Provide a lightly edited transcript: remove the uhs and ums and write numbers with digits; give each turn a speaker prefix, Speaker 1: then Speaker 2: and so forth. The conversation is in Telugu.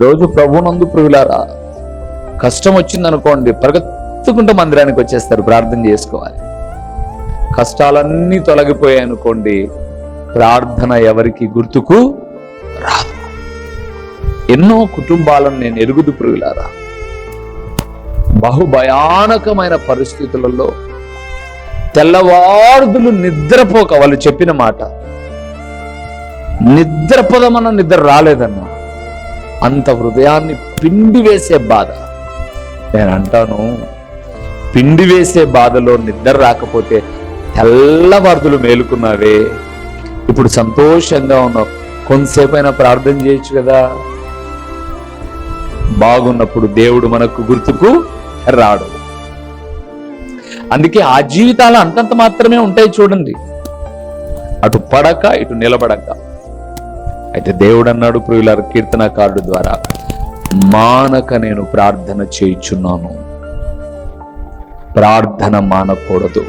Speaker 1: రోజు ప్రభునందు ప్రియులారా, కష్టం వచ్చిందనుకోండి పరిగెత్తుకుంటూ మందిరానికి వచ్చేస్తారు, ప్రార్థన చేసుకోవాలి. కష్టాలన్నీ తొలగిపోయాయి అనుకోండి, ప్రార్థన ఎవరికి గుర్తుకు రాదు. ఎన్నో కుటుంబాలను నేను ఎరుగుదు ప్రియులారా, బహుభయానకమైన పరిస్థితులలో తెల్లవారుదులు నిద్రపోక, వాళ్ళు చెప్పిన మాట నిద్రపోదామన్న నిద్ర రాలేదన్నా, అంత హృదయాన్ని పిండి వేసే బాధ. నేను అంటాను, పిండి వేసే బాధలో నిద్ర రాకపోతే తెల్లవారుదులు మేలుకున్నావే, ఇప్పుడు సంతోషంగా ఉన్నావు, కొంతసేపు అయినా ప్రార్థన చేయొచ్చు కదా. బాగున్నప్పుడు దేవుడు మనకు గుర్తుకు రాడు. అందుకే ఆ జీవితాలు అంతంత మాత్రమే ఉంటాయి చూడండి, అటు పడక ఇటు నిలబడక. అయితే దేవుడు అన్నాడు ప్రియులారా, కీర్తనకారుడు ద్వారా, మానక నేను ప్రార్థన చేయుచున్నాను. ప్రార్థన మానకూడదు.